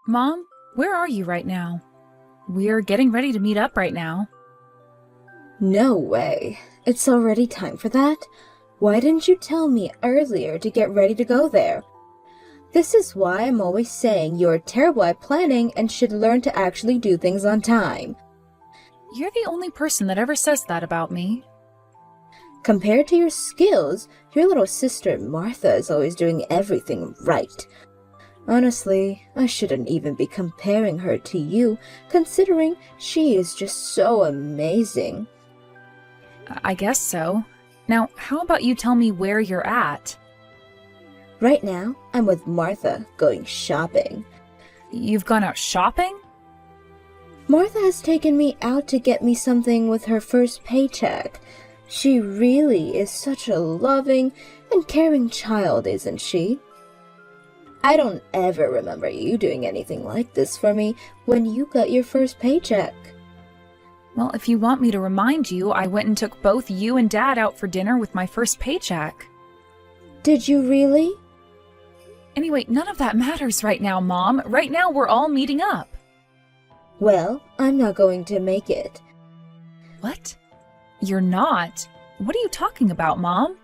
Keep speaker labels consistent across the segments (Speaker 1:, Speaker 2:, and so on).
Speaker 1: Mom, where are you right now? We're getting ready to meet up right now.
Speaker 2: No way. It's already time for that? Why didn't you tell me earlier to get ready to go there? This is why I'm always saying you're terrible at planning and should learn to actually do things on time.
Speaker 1: You're the only person that ever says that about me.
Speaker 2: Compared to your skills, your little sister Martha is always doing everything right. Honestly, I shouldn't even be comparing her to you, considering she is just so amazing.
Speaker 1: I guess so. Now, how about you tell me where you're at?
Speaker 2: Right now, I'm with Martha going shopping.
Speaker 1: You've gone out shopping?
Speaker 2: Martha has taken me out to get me something with her first paycheck. She really is such a loving and caring child, isn't she? I don't ever remember you doing anything like this for me when you got your first paycheck.
Speaker 1: Well, if you want me to remind you, I went and took both you and Dad out for dinner with my first paycheck.
Speaker 2: Did you really?
Speaker 1: Anyway, none of that matters right now, Mom. Right now, we're all meeting up.
Speaker 2: Well, I'm not going to make it.
Speaker 1: What? You're not? What are you talking about, Mom?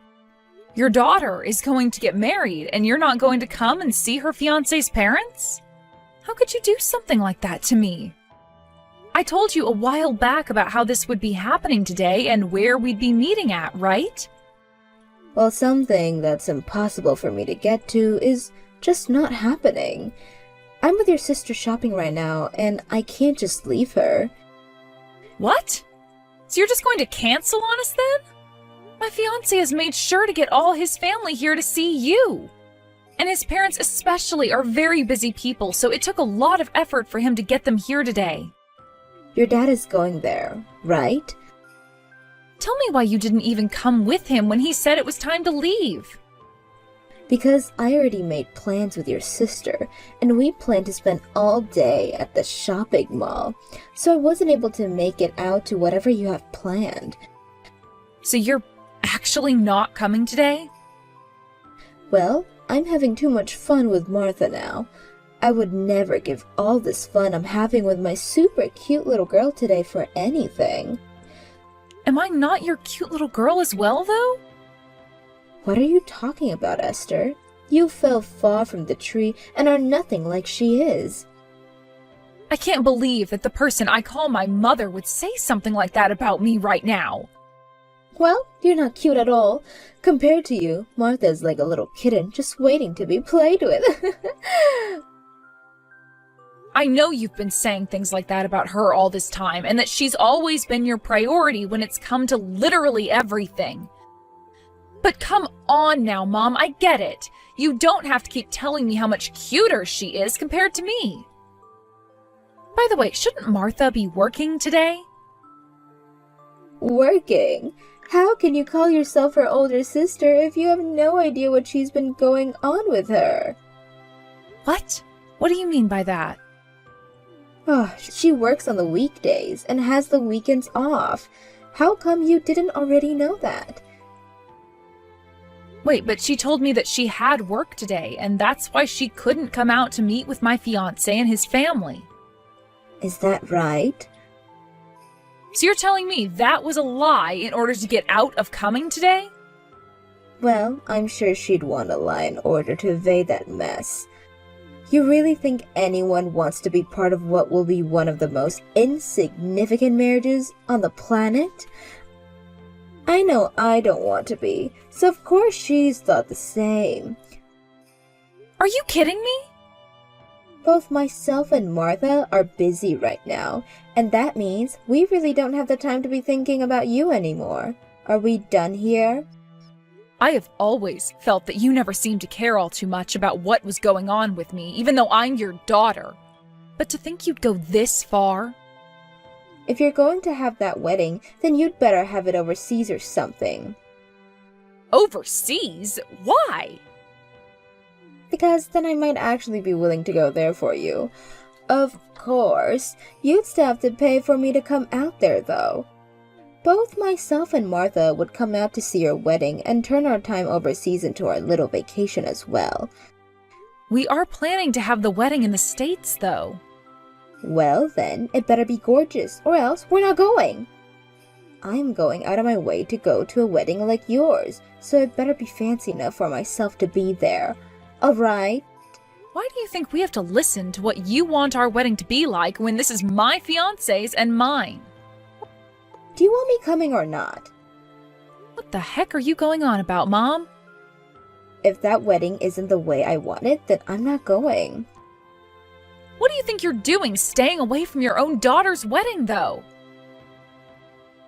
Speaker 1: Your daughter is going to get married, and you're not going to come and see her fiancé's parents? How could you do something like that to me? I told you a while back about how this would be happening today and where we'd be meeting at, right?
Speaker 2: Well, something that's impossible for me to get to is just not happening. I'm with your sister shopping right now, and I can't just leave her.
Speaker 1: What? So you're just going to cancel on us then? My fiancé has made sure to get all his family here to see you. And his parents especially are very busy people, so it took a lot of effort for him to get them here today.
Speaker 2: Your dad is going there, right?
Speaker 1: Tell me why you didn't even come with him when he said it was time to leave.
Speaker 2: Because I already made plans with your sister, and we planned to spend all day at the shopping mall, so I wasn't able to make it out to whatever you have planned.
Speaker 1: So you're actually not coming today?
Speaker 2: Well, I'm having too much fun with Martha now. I would never give all this fun I'm having with my super cute little girl today for anything.
Speaker 1: Am I not your cute little girl as well, though?
Speaker 2: What are you talking about, Esther? You fell far from the tree and are nothing like she is.
Speaker 1: I can't believe that the person I call my mother would say something like that about me right now.
Speaker 2: Well, you're not cute at all. Compared to you, Martha's like a little kitten just waiting to be played with.
Speaker 1: I know you've been saying things like that about her all this time, and that she's always been your priority when it's come to literally everything. But come on now, Mom, I get it. You don't have to keep telling me how much cuter she is compared to me. By the way, shouldn't Martha be working today?
Speaker 2: Working? How can you call yourself her older sister if you have no idea what she's been going on with her?
Speaker 1: What? What do you mean by that?
Speaker 2: Oh, she works on the weekdays and has the weekends off. How come you didn't already know that?
Speaker 1: Wait, but she told me that she had work today, and that's why she couldn't come out to meet with my fiancé and his family.
Speaker 2: Is that right?
Speaker 1: So you're telling me that was a lie in order to get out of coming today?
Speaker 2: Well, I'm sure she'd want a lie in order to evade that mess. You really think anyone wants to be part of what will be one of the most insignificant marriages on the planet? I know I don't want to be, so of course she's thought the same.
Speaker 1: Are you kidding me?
Speaker 2: Both myself and Martha are busy right now, and that means we really don't have the time to be thinking about you anymore. Are we done here?
Speaker 1: I have always felt that you never seemed to care all too much about what was going on with me, even though I'm your daughter. But to think you'd go this far?
Speaker 2: If you're going to have that wedding, then you'd better have it overseas or something.
Speaker 1: Overseas? Why?
Speaker 2: Because then I might actually be willing to go there for you. Of course, you'd still have to pay for me to come out there, though. Both myself and Martha would come out to see your wedding and turn our time overseas into our little vacation as well.
Speaker 1: We are planning to have the wedding in the States, though.
Speaker 2: Well then, it better be gorgeous, or else we're not going. I'm going out of my way to go to a wedding like yours, so it better be fancy enough for myself to be there. Alright?
Speaker 1: Why do you think we have to listen to what you want our wedding to be like when this is my fiancé's and mine?
Speaker 2: Do you want me coming or not?
Speaker 1: What the heck are you going on about, Mom?
Speaker 2: If that wedding isn't the way I want it, then I'm not going.
Speaker 1: What do you think you're doing staying away from your own daughter's wedding, though?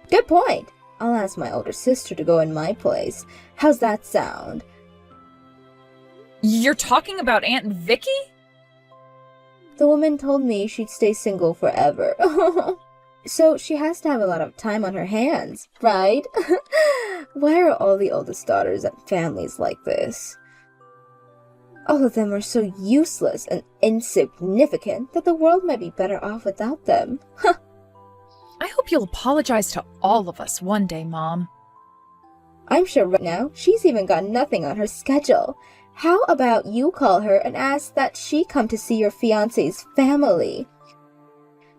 Speaker 2: Good point. I'll ask my older sister to go in my place. How's that sound?
Speaker 1: You're talking about Aunt Vicky?
Speaker 2: The woman told me she'd stay single forever. So she has to have a lot of time on her hands, right? Why are all the oldest daughters and families like this? All of them are so useless and insignificant that the world might be better off without them.
Speaker 1: I hope you'll apologize to all of us one day, Mom.
Speaker 2: I'm sure right now she's even got nothing on her schedule. How about you call her and ask that she come to see your fiancé's family?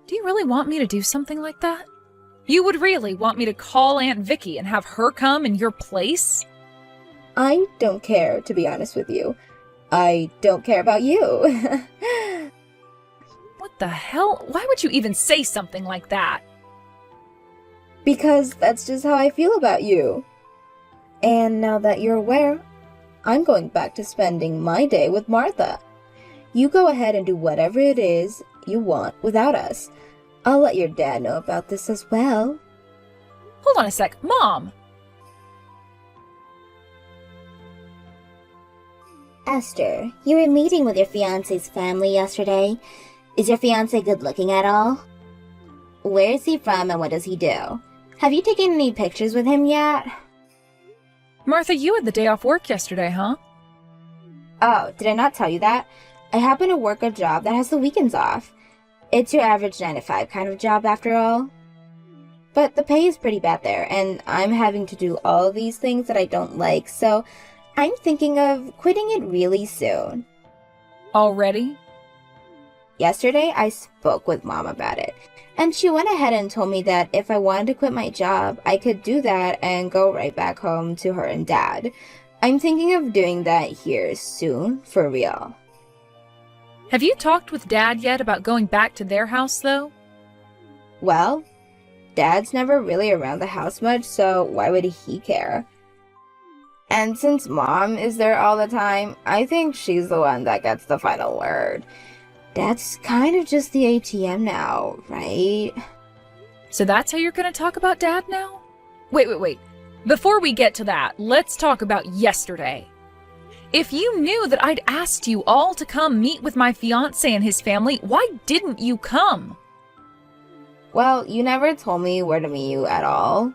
Speaker 1: Do you really want me to do something like that? You would really want me to call Aunt Vicky and have her come in your place?
Speaker 2: I don't care, to be honest with you. I don't care about you.
Speaker 1: What the hell? Why would you even say something like that?
Speaker 2: Because that's just how I feel about you. And now that you're aware, I'm going back to spending my day with Martha. You go ahead and do whatever it is you want without us. I'll let your dad know about this as well.
Speaker 1: Hold on a sec. Mom!
Speaker 3: Esther, you were meeting with your fiancé's family yesterday. Is your fiancé good looking at all? Where is he from and what does he do? Have you taken any pictures with him yet?
Speaker 1: Martha, you had the day off work yesterday, huh?
Speaker 2: Oh, did I not tell you that? I happen to work a job that has the weekends off. It's your average 9 to 5 kind of job after all. But the pay is pretty bad there, and I'm having to do all these things that I don't like, so I'm thinking of quitting it really soon.
Speaker 1: Already?
Speaker 2: Yesterday, I spoke with Mom about it, and she went ahead and told me that if I wanted to quit my job, I could do that and go right back home to her and Dad. I'm thinking of doing that here soon, for real.
Speaker 1: Have you talked with Dad yet about going back to their house, though?
Speaker 2: Well, Dad's never really around the house much, so why would he care? And since Mom is there all the time, I think she's the one that gets the final word. Dad's kind of just the ATM now, right?
Speaker 1: So that's how you're gonna talk about Dad now? Wait. Before we get to that, let's talk about yesterday. If you knew that I'd asked you all to come meet with my fiancé and his family, why didn't you come?
Speaker 2: Well, you never told me where to meet you at all.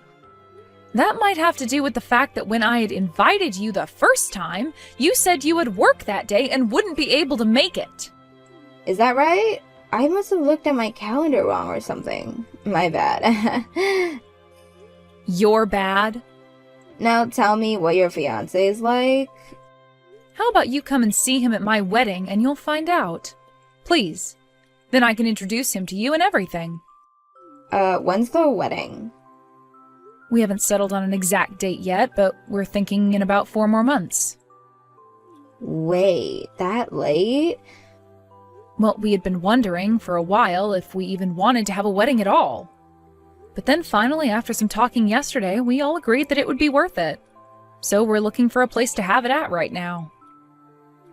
Speaker 1: That might have to do with the fact that when I had invited you the first time, you said you would work that day and wouldn't be able to make it.
Speaker 2: Is that right? I must have looked at my calendar wrong or something. My bad.
Speaker 1: You're bad.
Speaker 2: Now tell me what your fiancé is like.
Speaker 1: How about you come and see him at my wedding and you'll find out? Please. Then I can introduce him to you and everything.
Speaker 2: When's the wedding?
Speaker 1: We haven't settled on an exact date yet, but we're thinking in about 4 more months.
Speaker 2: Wait, that late?
Speaker 1: Well, we had been wondering for a while if we even wanted to have a wedding at all. But then finally, after some talking yesterday, we all agreed that it would be worth it. So we're looking for a place to have it at right now.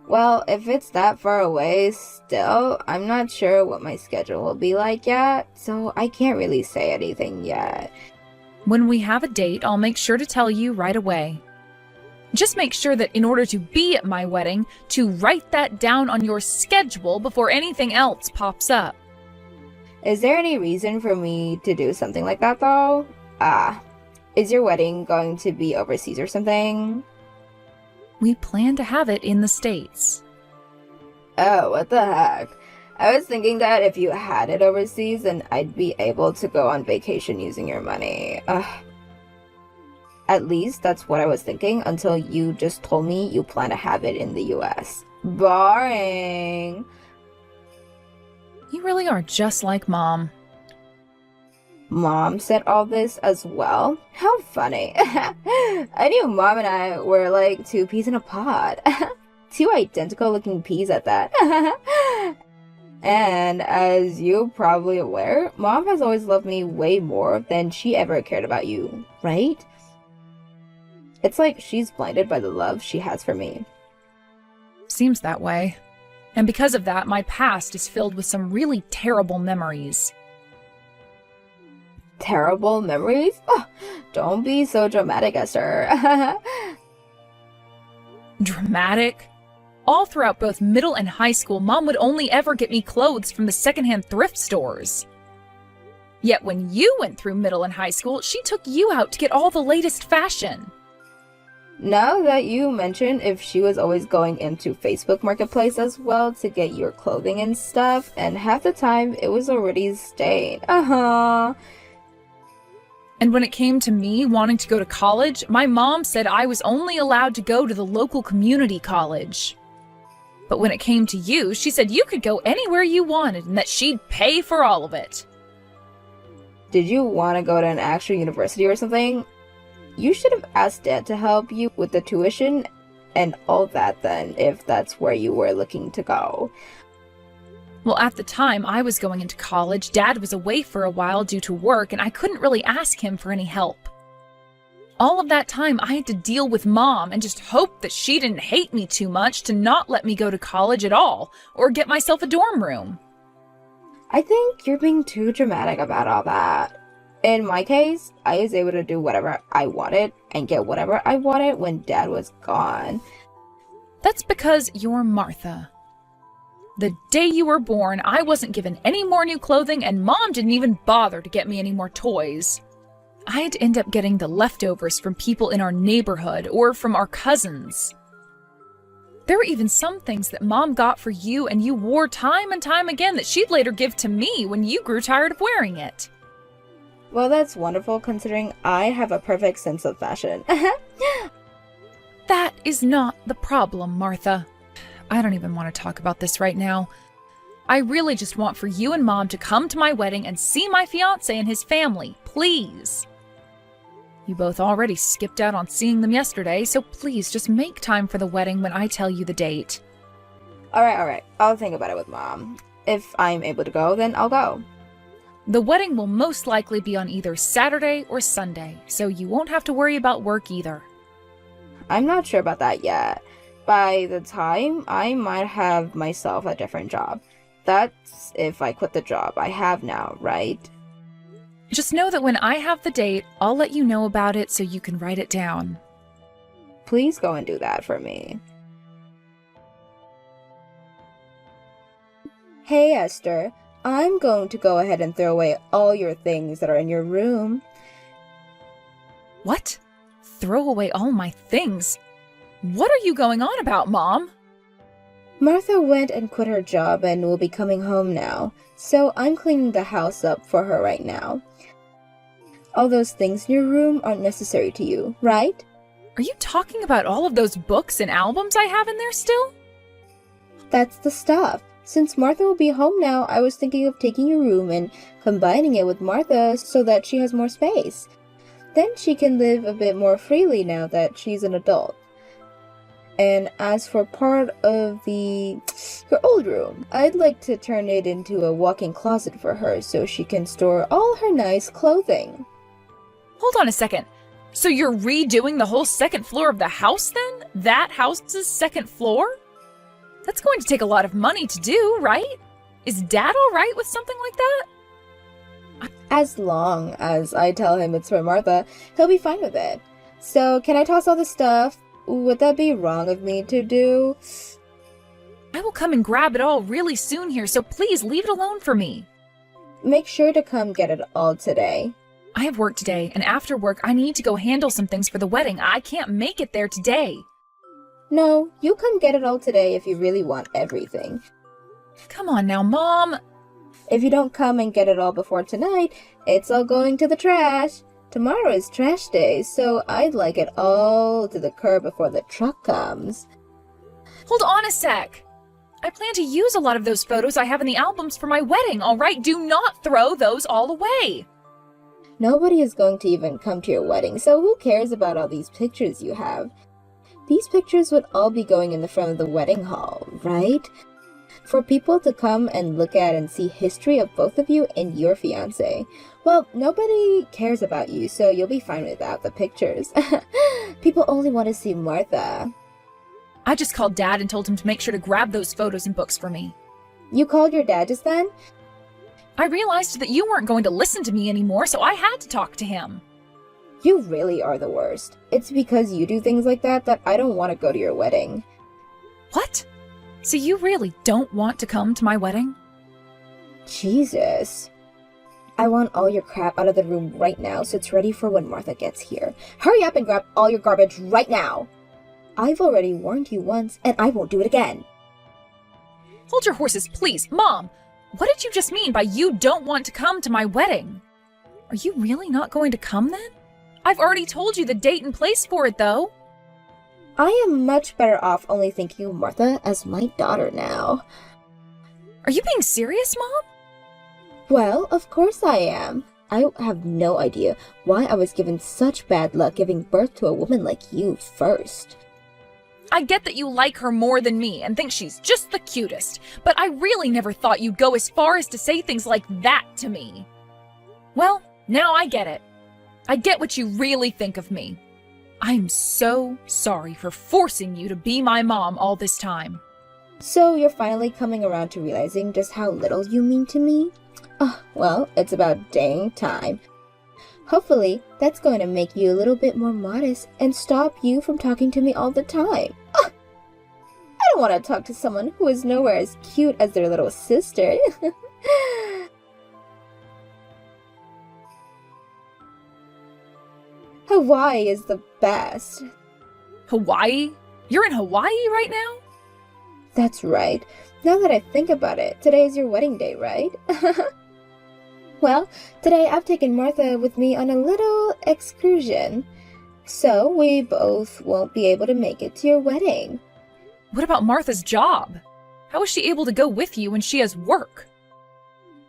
Speaker 2: Well, if it's that far away still, I'm not sure what my schedule will be like yet, so I can't really say anything yet.
Speaker 1: When we have a date, I'll make sure to tell you right away. Just make sure that in order to be at my wedding, to write that down on your schedule before anything else pops up.
Speaker 2: Is there any reason for me to do something like that though? Is your wedding going to be overseas or something?
Speaker 1: We plan to have it in the States.
Speaker 2: Oh, what the heck? I was thinking that if you had it overseas, then I'd be able to go on vacation using your money. At least that's what I was thinking until you just told me you plan to have it in the US. Boring.
Speaker 1: You really are just like Mom.
Speaker 2: Mom said all this as well? How funny. I knew Mom and I were like two peas in a pod. Two identical looking peas at that. And as you're probably aware, Mom has always loved me way more than she ever cared about you, right? It's like she's blinded by the love she has for me.
Speaker 1: Seems that way. And because of that, my past is filled with some really terrible memories.
Speaker 2: Terrible memories? Oh, don't be so dramatic, Esther.
Speaker 1: Dramatic? All throughout both middle and high school, Mom would only ever get me clothes from the secondhand thrift stores. Yet when you went through middle and high school, she took you out to get all the latest fashion.
Speaker 2: Now that you mention if she was always going into Facebook Marketplace as well to get your clothing and stuff, and half the time it was already stained.
Speaker 1: And when it came to me wanting to go to college, my mom said I was only allowed to go to the local community college. But when it came to you, she said you could go anywhere you wanted and that she'd pay for all of it.
Speaker 2: Did you want to go to an actual university or something? You should have asked Dad to help you with the tuition and all that then, if that's where you were looking to go.
Speaker 1: Well, at the time I was going into college, Dad was away for a while due to work, and I couldn't really ask him for any help. All of that time, I had to deal with Mom and just hope that she didn't hate me too much to not let me go to college at all, or get myself a dorm room.
Speaker 2: I think you're being too dramatic about all that. In my case, I was able to do whatever I wanted and get whatever I wanted when Dad was gone.
Speaker 1: That's because you're Martha. The day you were born, I wasn't given any more new clothing, and Mom didn't even bother to get me any more toys. I'd end up getting the leftovers from people in our neighborhood or from our cousins. There were even some things that Mom got for you and you wore time and time again that she'd later give to me when you grew tired of wearing it.
Speaker 2: Well, that's wonderful considering I have a perfect sense of fashion.
Speaker 1: That is not the problem, Martha. I don't even want to talk about this right now. I really just want for you and Mom to come to my wedding and see my fiancé and his family, please. You both already skipped out on seeing them yesterday, so please just make time for the wedding when I tell you the date.
Speaker 2: Alright. I'll think about it with Mom. If I'm able to go, then I'll go.
Speaker 1: The wedding will most likely be on either Saturday or Sunday, so you won't have to worry about work either.
Speaker 2: I'm not sure about that yet. By the time, I might have myself a different job. That's if I quit the job I have now, right?
Speaker 1: Just know that when I have the date, I'll let you know about it so you can write it down.
Speaker 2: Please go and do that for me. Hey, Esther. I'm going to go ahead and throw away all your things that are in your room.
Speaker 1: What? Throw away all my things? What are you going on about, Mom?
Speaker 2: Martha went and quit her job and will be coming home now, so I'm cleaning the house up for her right now. All those things in your room aren't necessary to you, right?
Speaker 1: Are you talking about all of those books and albums I have in there still?
Speaker 2: That's the stuff. Since Martha will be home now, I was thinking of taking your room and combining it with Martha so that she has more space. Then she can live a bit more freely now that she's an adult. And as for part of her old room, I'd like to turn it into a walk-in closet for her so she can store all her nice clothing.
Speaker 1: Hold on a second. So you're redoing the whole second floor of the house then? That house's second floor? That's going to take a lot of money to do, right? Is Dad all right with something like that?
Speaker 2: As long as I tell him it's for Martha, he'll be fine with it. So can I toss all the stuff? Would that be wrong of me to do?
Speaker 1: I will come and grab it all really soon here, so please leave it alone for me.
Speaker 2: Make sure to come get it all today.
Speaker 1: I have work today, and after work I need to go handle some things for the wedding. I can't make it there today.
Speaker 2: No, you come get it all today if you really want everything.
Speaker 1: Come on now, Mom.
Speaker 2: If you don't come and get it all before tonight, it's all going to the trash. Tomorrow is trash day, so I'd like it all to the curb before the truck comes.
Speaker 1: Hold on a sec. I plan to use a lot of those photos I have in the albums for my wedding, all right? Do not throw those all away.
Speaker 2: Nobody is going to even come to your wedding, so who cares about all these pictures you have? These pictures would all be going in the front of the wedding hall, right? For people to come and look at and see history of both of you and your fiancé. Well, nobody cares about you, so you'll be fine without the pictures. People only want to see Martha.
Speaker 1: I just called Dad and told him to make sure to grab those photos and books for me.
Speaker 2: You called your dad just then?
Speaker 1: I realized that you weren't going to listen to me anymore, so I had to talk to him.
Speaker 2: You really are the worst. It's because you do things like that that I don't want to go to your wedding.
Speaker 1: What? So you really don't want to come to my wedding?
Speaker 2: Jesus. I want all your crap out of the room right now so it's ready for when Martha gets here. Hurry up and grab all your garbage right now! I've already warned you once, and I won't do it again.
Speaker 1: Hold your horses, please. Mom, what did you just mean by you don't want to come to my wedding? Are you really not going to come then? I've already told you the date and place for it, though.
Speaker 2: I am much better off only thinking of Martha as my daughter now.
Speaker 1: Are you being serious, Mom?
Speaker 2: Well, of course I am. I have no idea why I was given such bad luck giving birth to a woman like you first.
Speaker 1: I get that you like her more than me and think she's just the cutest, but I really never thought you'd go as far as to say things like that to me. Well, now I get it. I get what you really think of me. I'm so sorry for forcing you to be my mom all this time.
Speaker 2: So you're finally coming around to realizing just how little you mean to me? Oh, well, it's about dang time. Hopefully, that's going to make you a little bit more modest and stop you from talking to me all the time. I don't want to talk to someone who is nowhere as cute as their little sister. Hawaii is the best.
Speaker 1: Hawaii? You're in Hawaii right now?
Speaker 2: That's right. Now that I think about it, today is your wedding day, right? Well, today I've taken Martha with me on a little excursion, so we both won't be able to make it to your wedding.
Speaker 1: What about Martha's job? How is she able to go with you when she has work?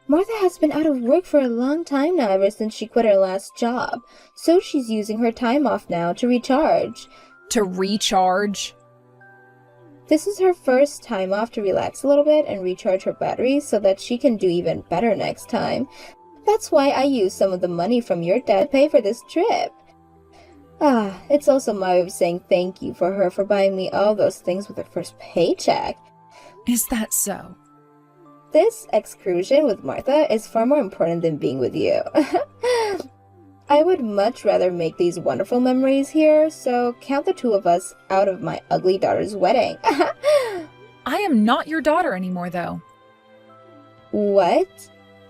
Speaker 2: Martha has been out of work for a long time now, ever since she quit her last job, so she's using her time off now to recharge.
Speaker 1: To recharge?
Speaker 2: This is her first time off to relax a little bit and recharge her batteries so that she can do even better next time. That's why I used some of the money from your dad to pay for this trip. It's also my way of saying thank you for her for buying me all those things with her first paycheck.
Speaker 1: Is that so?
Speaker 2: This excursion with Martha is far more important than being with you. I would much rather make these wonderful memories here, so count the two of us out of my ugly daughter's wedding.
Speaker 1: I am not your daughter anymore, though.
Speaker 2: What?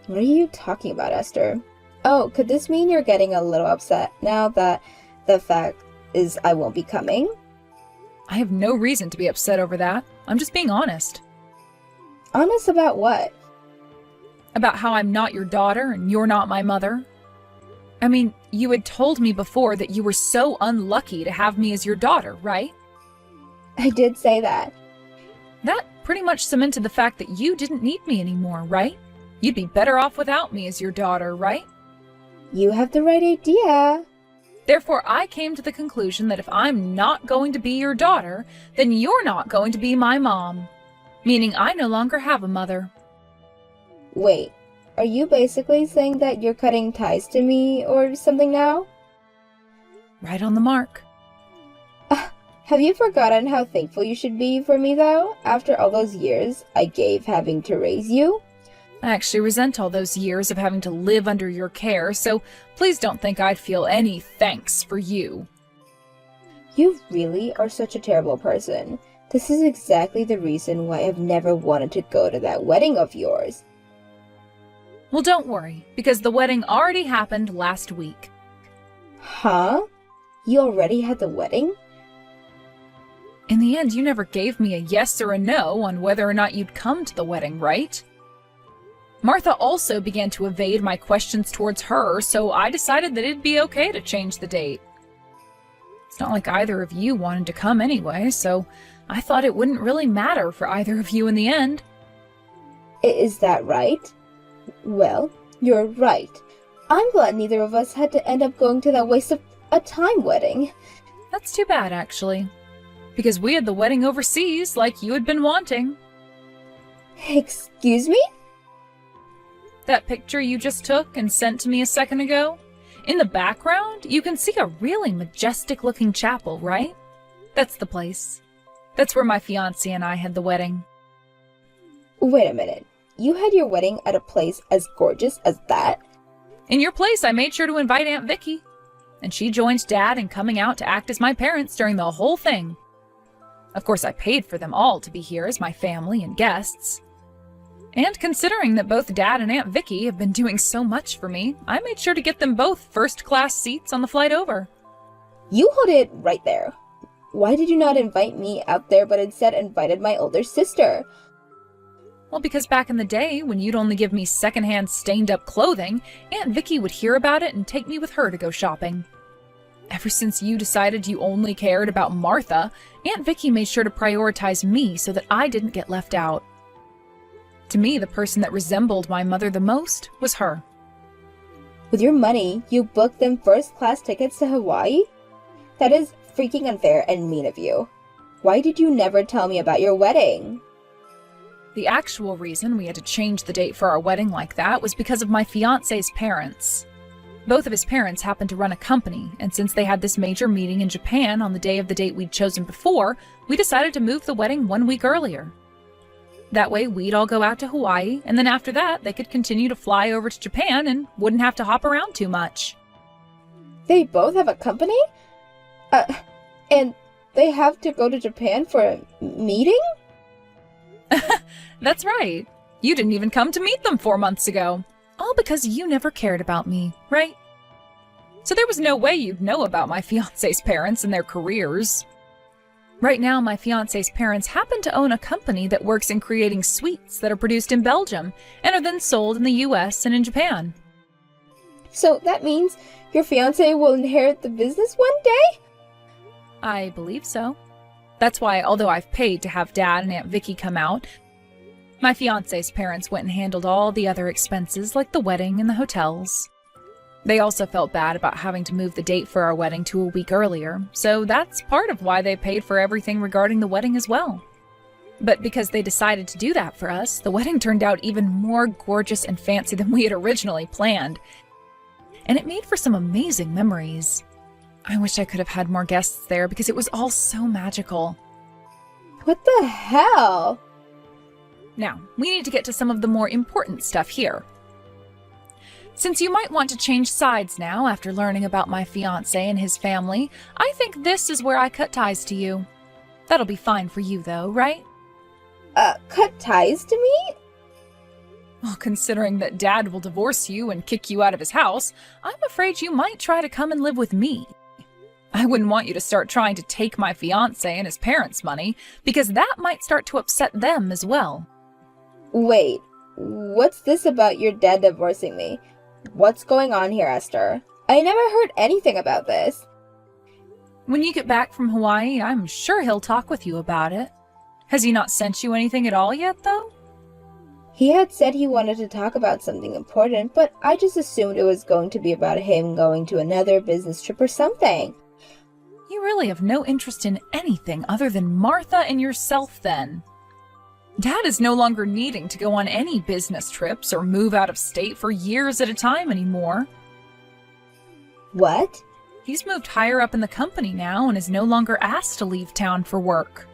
Speaker 2: What are you talking about, Esther? Oh, could this mean you're getting a little upset now that the fact is I won't be coming?
Speaker 1: I have no reason to be upset over that. I'm just being honest.
Speaker 2: Honest about what?
Speaker 1: About how I'm not your daughter and you're not my mother. I mean, you had told me before that you were so unlucky to have me as your daughter, right?
Speaker 2: I did say that.
Speaker 1: That pretty much cemented the fact that you didn't need me anymore, right? You'd be better off without me as your daughter, right?
Speaker 2: You have the right idea.
Speaker 1: Therefore, I came to the conclusion that if I'm not going to be your daughter, then you're not going to be my mom. Meaning I no longer have a mother.
Speaker 2: Wait, are you basically saying that you're cutting ties to me or something now?
Speaker 1: Right on the mark.
Speaker 2: Have you forgotten how thankful you should be for me, though, after all those years I gave having to raise you?
Speaker 1: I actually resent all those years of having to live under your care, so please don't think I'd feel any thanks for you.
Speaker 2: You really are such a terrible person. This is exactly the reason why I've never wanted to go to that wedding of yours.
Speaker 1: Well, don't worry, because the wedding already happened last week.
Speaker 2: Huh? You already had the wedding?
Speaker 1: In the end, you never gave me a yes or a no on whether or not you'd come to the wedding, right? Martha also began to evade my questions towards her, so I decided that it'd be okay to change the date. It's not like either of you wanted to come anyway, so I thought it wouldn't really matter for either of you in the end.
Speaker 2: Is that right? Well, you're right. I'm glad neither of us had to end up going to that waste of a time wedding.
Speaker 1: That's too bad, actually. Because we had the wedding overseas, like you had been wanting.
Speaker 2: Excuse me?
Speaker 1: That picture you just took and sent to me a second ago? In the background, you can see a really majestic-looking chapel, right? That's the place. That's where my fiancé and I had the wedding.
Speaker 2: Wait a minute. You had your wedding at a place as gorgeous as that?
Speaker 1: In your place, I made sure to invite Aunt Vicky. And she joined Dad in coming out to act as my parents during the whole thing. Of course, I paid for them all to be here as my family and guests. And considering that both Dad and Aunt Vicky have been doing so much for me, I made sure to get them both first-class seats on the flight over.
Speaker 2: You hold it right there. Why did you not invite me out there but instead invited my older sister?
Speaker 1: Well, because back in the day, when you'd only give me secondhand stained-up clothing, Aunt Vicky would hear about it and take me with her to go shopping. Ever since you decided you only cared about Martha, Aunt Vicky made sure to prioritize me so that I didn't get left out. To me, the person that resembled my mother the most was her.
Speaker 2: With your money, you booked them first-class tickets to Hawaii? That is freaking unfair and mean of you. Why did you never tell me about your wedding?
Speaker 1: The actual reason we had to change the date for our wedding like that was because of my fiancé's parents. Both of his parents happened to run a company, and since they had this major meeting in Japan on the day of the date we'd chosen before, we decided to move the wedding 1 week earlier. That way we'd all go out to Hawaii, and then after that they could continue to fly over to Japan and wouldn't have to hop around too much.
Speaker 2: They both have a company? And they have to go to Japan for a meeting?
Speaker 1: That's right. You didn't even come to meet them 4 months ago. All because you never cared about me, right? So there was no way you'd know about my fiancé's parents and their careers. Right now, my fiancé's parents happen to own a company that works in creating sweets that are produced in Belgium and are then sold in the US and in Japan.
Speaker 2: So that means your fiancé will inherit the business one day?
Speaker 1: I believe so. That's why, although I've paid to have Dad and Aunt Vicky come out, my fiancé's parents went and handled all the other expenses like the wedding and the hotels. They also felt bad about having to move the date for our wedding to a week earlier, so that's part of why they paid for everything regarding the wedding as well. But because they decided to do that for us, the wedding turned out even more gorgeous and fancy than we had originally planned. And it made for some amazing memories. I wish I could have had more guests there because it was all so magical.
Speaker 2: What the hell?
Speaker 1: Now, we need to get to some of the more important stuff here. Since you might want to change sides now after learning about my fiancé and his family, I think this is where I cut ties to you. That'll be fine for you though, right?
Speaker 2: Cut ties to me?
Speaker 1: Well, considering that Dad will divorce you and kick you out of his house, I'm afraid you might try to come and live with me. I wouldn't want you to start trying to take my fiancé and his parents' money, because that might start to upset them as well.
Speaker 2: Wait, what's this about your dad divorcing me? What's going on here, Esther? I never heard anything about this.
Speaker 1: When you get back from Hawaii, I'm sure he'll talk with you about it. Has he not sent you anything at all yet, though?
Speaker 2: He had said he wanted to talk about something important, but I just assumed it was going to be about him going to another business trip or something.
Speaker 1: You really have no interest in anything other than Martha and yourself, then. Dad is no longer needing to go on any business trips or move out of state for years at a time anymore.
Speaker 2: What?
Speaker 1: He's moved higher up in the company now and is no longer asked to leave town for work.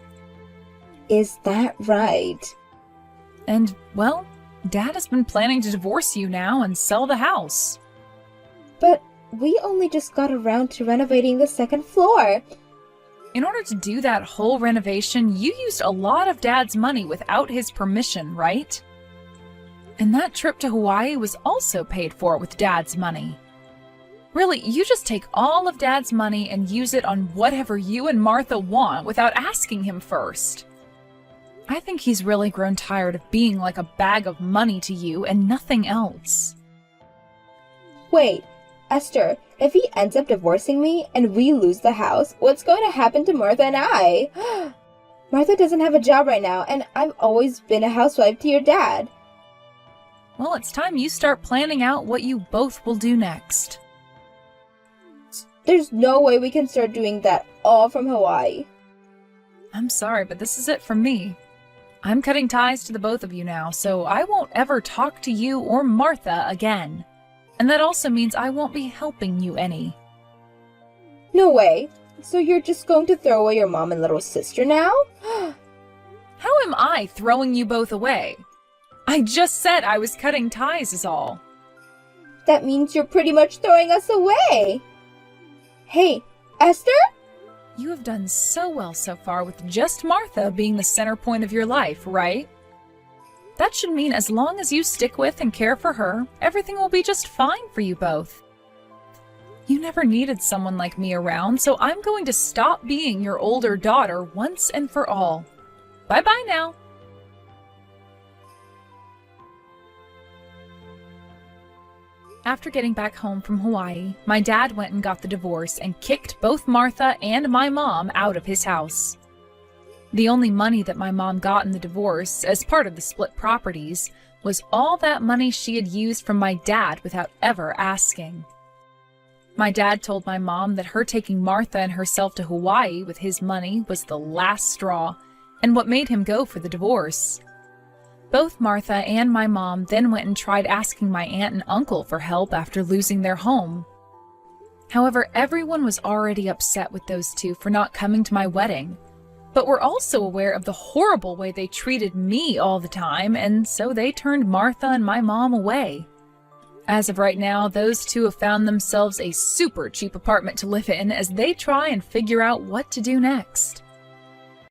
Speaker 2: Is that right?
Speaker 1: And, well, Dad has been planning to divorce you now and sell the house.
Speaker 2: But we only just got around to renovating the second floor.
Speaker 1: In order to do that whole renovation, you used a lot of Dad's money without his permission, right? And that trip to Hawaii was also paid for with Dad's money. Really, you just take all of Dad's money and use it on whatever you and Martha want without asking him first. I think he's really grown tired of being like a bag of money to you and nothing else.
Speaker 2: Wait, Esther, if he ends up divorcing me and we lose the house, what's going to happen to Martha and I? Martha doesn't have a job right now, and I've always been a housewife to your dad.
Speaker 1: Well, it's time you start planning out what you both will do next.
Speaker 2: There's no way we can start doing that all from Hawaii.
Speaker 1: I'm sorry, but this is it from me. I'm cutting ties to the both of you now, so I won't ever talk to you or Martha again. And that also means I won't be helping you any.
Speaker 2: No way. So you're just going to throw away your mom and little sister now?
Speaker 1: How am I throwing you both away? I just said I was cutting ties is all.
Speaker 2: That means you're pretty much throwing us away. Hey, Esther?
Speaker 1: You have done so well so far with just Martha being the center point of your life, right? That should mean as long as you stick with and care for her, everything will be just fine for you both. You never needed someone like me around, so I'm going to stop being your older daughter once and for all. Bye-bye now. After getting back home from Hawaii, my dad went and got the divorce and kicked both Martha and my mom out of his house. The only money that my mom got in the divorce, as part of the split properties, was all that money she had used from my dad without ever asking. My dad told my mom that her taking Martha and herself to Hawaii with his money was the last straw, and what made him go for the divorce. Both Martha and my mom then went and tried asking my aunt and uncle for help after losing their home. However, everyone was already upset with those two for not coming to my wedding, but were also aware of the horrible way they treated me all the time, and so they turned Martha and my mom away. As of right now, those two have found themselves a super cheap apartment to live in as they try and figure out what to do next.